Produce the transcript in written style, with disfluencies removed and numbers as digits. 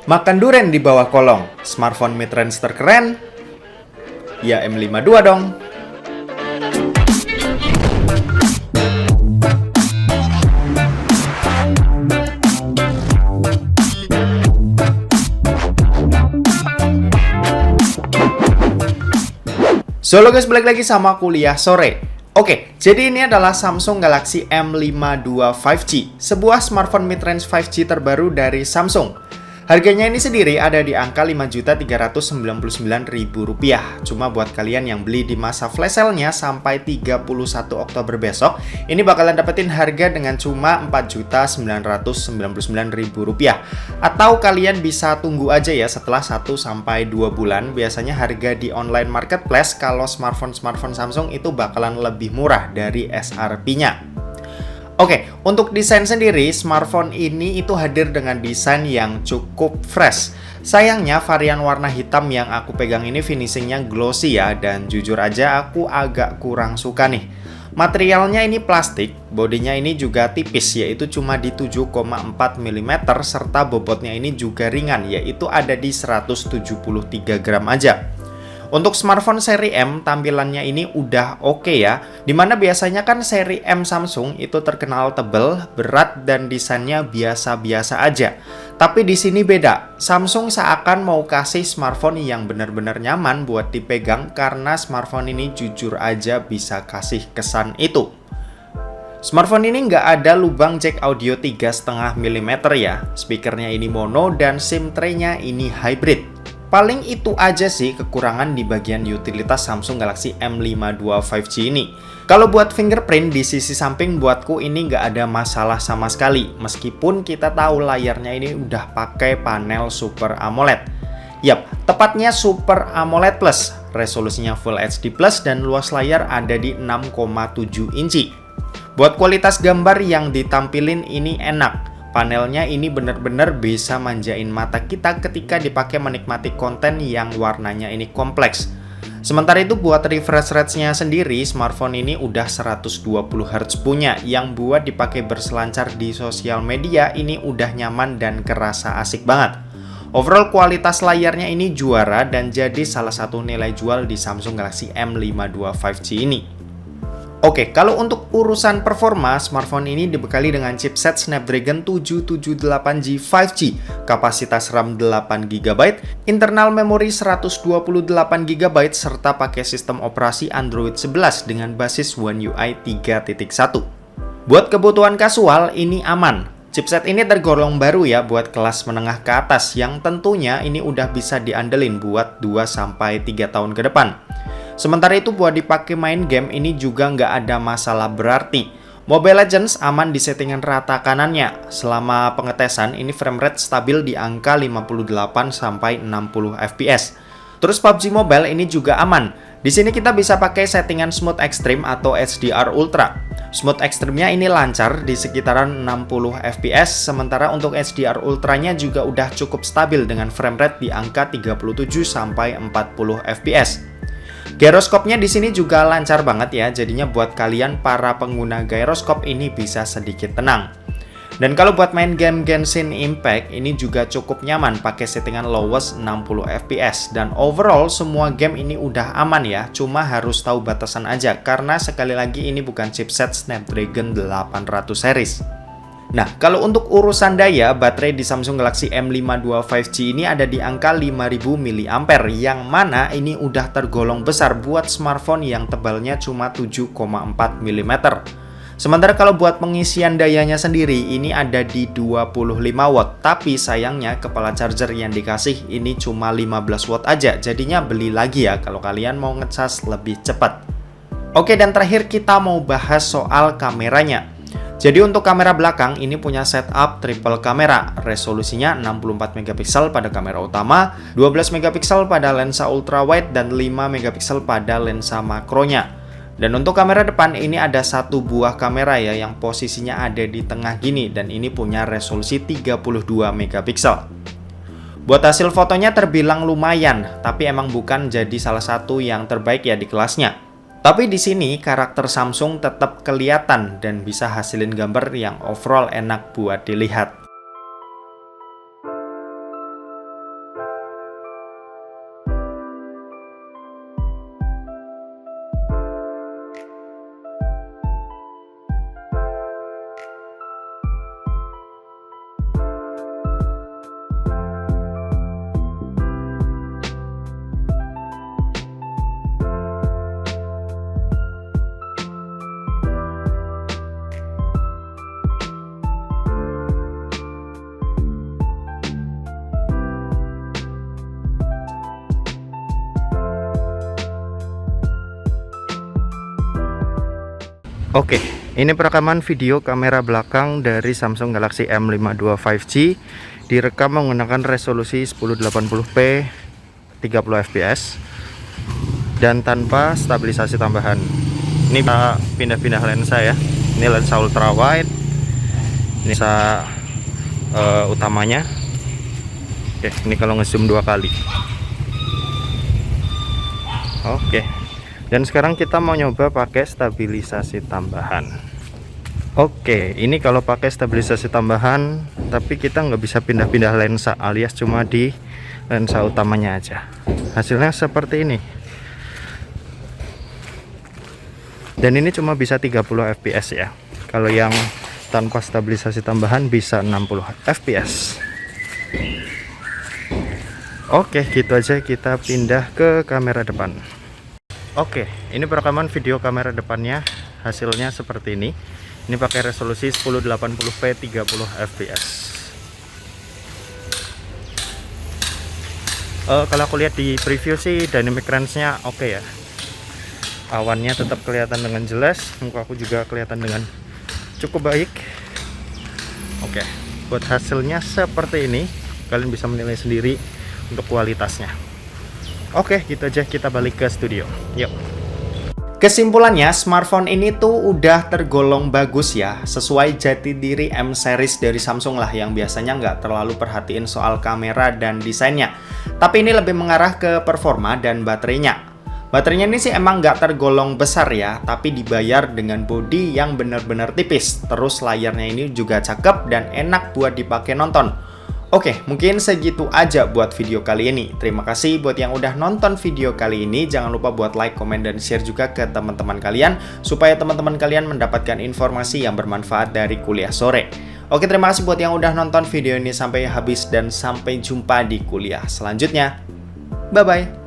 Makan duren di bawah kolong, smartphone mid-range terkeren? Ya M52 dong. So halo guys, balik lagi sama kuliah sore. Oke, jadi ini adalah Samsung Galaxy M52 5G, sebuah smartphone mid-range 5G terbaru dari Samsung. Harganya ini sendiri ada di angka Rp5.399.000. Cuma buat kalian yang beli di masa flash sale-nya sampai 31 Oktober besok, ini bakalan dapetin harga dengan cuma Rp4.999.000. Atau kalian bisa tunggu aja ya setelah 1-2 bulan. Biasanya harga di online marketplace kalau smartphone Samsung itu bakalan lebih murah dari SRP-nya. Oke, untuk desain sendiri, smartphone ini itu hadir dengan desain yang cukup fresh. Sayangnya, varian warna hitam yang aku pegang ini finishingnya glossy ya, dan jujur aja aku agak kurang suka nih. Materialnya ini plastik, bodinya ini juga tipis, yaitu cuma di 7,4 mm, serta bobotnya ini juga ringan, yaitu ada di 173 gram aja. Untuk smartphone seri M, tampilannya ini udah oke ya. Dimana biasanya kan seri M Samsung itu terkenal tebel, berat, dan desainnya biasa-biasa aja. Tapi di sini beda. Samsung seakan mau kasih smartphone yang benar-benar nyaman buat dipegang karena smartphone ini jujur aja bisa kasih kesan itu. Smartphone ini nggak ada lubang jack audio 3,5 mm ya. Speakernya ini mono dan SIM tray-nya ini hybrid. Paling itu aja sih kekurangan di bagian utilitas Samsung Galaxy M52 5G ini. Kalau buat fingerprint di sisi samping, buatku ini nggak ada masalah sama sekali. Meskipun kita tahu layarnya ini udah pakai panel Super AMOLED. Yap, tepatnya Super AMOLED Plus. Resolusinya Full HD Plus dan luas layar ada di 6,7 inci. Buat kualitas gambar yang ditampilin ini enak. Panelnya ini benar-benar bisa manjain mata kita ketika dipakai menikmati konten yang warnanya ini kompleks. Sementara itu buat refresh rate-nya sendiri, smartphone ini udah 120 Hz punya, yang buat dipakai berselancar di sosial media ini udah nyaman dan kerasa asik banget. Overall kualitas layarnya ini juara dan jadi salah satu nilai jual di Samsung Galaxy M52 5G ini. Oke, kalau untuk urusan performa, smartphone ini dibekali dengan chipset Snapdragon 778G 5G, kapasitas RAM 8GB, internal memori 128GB, serta pakai sistem operasi Android 11 dengan basis One UI 3.1. Buat kebutuhan kasual, ini aman. Chipset ini tergolong baru ya buat kelas menengah ke atas, yang tentunya ini udah bisa diandelin buat 2-3 tahun ke depan. Sementara itu buat dipakai main game ini juga nggak ada masalah berarti. Mobile Legends aman di settingan rata kanannya. Selama pengetesan ini frame rate stabil di angka 58-60 fps. Terus PUBG Mobile ini juga aman. Di sini kita bisa pakai settingan Smooth Extreme atau HDR Ultra. Smooth Extreme-nya ini lancar di sekitaran 60 fps, sementara untuk HDR Ultranya juga udah cukup stabil dengan frame rate di angka 37-40 fps. Gyroskopnya di sini juga lancar banget ya, jadinya buat kalian para pengguna gyroskop ini bisa sedikit tenang. Dan kalau buat main game Genshin Impact ini juga cukup nyaman pakai settingan lowest 60 fps, dan overall semua game ini udah aman ya, cuma harus tahu batasan aja karena sekali lagi ini bukan chipset Snapdragon 800 series. Nah, kalau untuk urusan daya, baterai di Samsung Galaxy M52 5G ini ada di angka 5000 mAh, yang mana ini udah tergolong besar buat smartphone yang tebalnya cuma 7,4 mm. Sementara kalau buat pengisian dayanya sendiri, ini ada di 25 watt, tapi sayangnya kepala charger yang dikasih ini cuma 15 watt aja, jadinya beli lagi ya kalau kalian mau ngecas lebih cepat. Oke, dan terakhir kita mau bahas soal kameranya. Jadi untuk kamera belakang ini punya setup triple kamera, resolusinya 64 MP pada kamera utama, 12 MP pada lensa ultrawide, dan 5 MP pada lensa makronya. Dan untuk kamera depan ini ada satu buah kamera ya yang posisinya ada di tengah gini, dan ini punya resolusi 32 MP. Buat hasil fotonya terbilang lumayan, tapi emang bukan jadi salah satu yang terbaik ya di kelasnya. Tapi di sini karakter Samsung tetap kelihatan dan bisa hasilin gambar yang overall enak buat dilihat. Oke, ini perekaman video kamera belakang dari Samsung Galaxy M52 5G, direkam menggunakan resolusi 1080p 30 fps dan tanpa stabilisasi tambahan. Ini kita pindah-pindah lensa ya. Ini lensa ultra wide, ini lensa utamanya. Oke, ini kalau ngezoom 2 kali. Oke. Dan sekarang kita mau nyoba pakai stabilisasi tambahan. Oke, ini kalau pakai stabilisasi tambahan, tapi kita nggak bisa pindah-pindah lensa, alias cuma di lensa utamanya aja. Hasilnya seperti ini. Dan ini cuma bisa 30 fps ya. Kalau yang tanpa stabilisasi tambahan bisa 60 fps. Oke, gitu aja, kita pindah ke kamera depan. Oke, ini perekaman video kamera depannya, hasilnya seperti ini. Ini pakai resolusi 1080p 30 fps. Kalau aku lihat di preview sih dynamic range-nya oke ya. Awannya tetap kelihatan dengan jelas, muka aku juga kelihatan dengan cukup baik. Oke, buat hasilnya seperti ini, kalian bisa menilai sendiri untuk kualitasnya. Oke, gitu aja, kita balik ke studio. Yuk. Kesimpulannya, smartphone ini tuh udah tergolong bagus ya, sesuai jati diri M series dari Samsung lah, yang biasanya nggak terlalu perhatiin soal kamera dan desainnya. Tapi ini lebih mengarah ke performa dan baterainya. Baterainya ini sih emang nggak tergolong besar ya, tapi dibayar dengan bodi yang bener-bener tipis. Terus layarnya ini juga cakep dan enak buat dipakai nonton. Oke, mungkin segitu aja buat video kali ini. Terima kasih buat yang udah nonton video kali ini. Jangan lupa buat like, komen, dan share juga ke teman-teman kalian, supaya teman-teman kalian mendapatkan informasi yang bermanfaat dari kuliah sore. Oke, terima kasih buat yang udah nonton video ini sampai habis, dan sampai jumpa di kuliah selanjutnya. Bye-bye.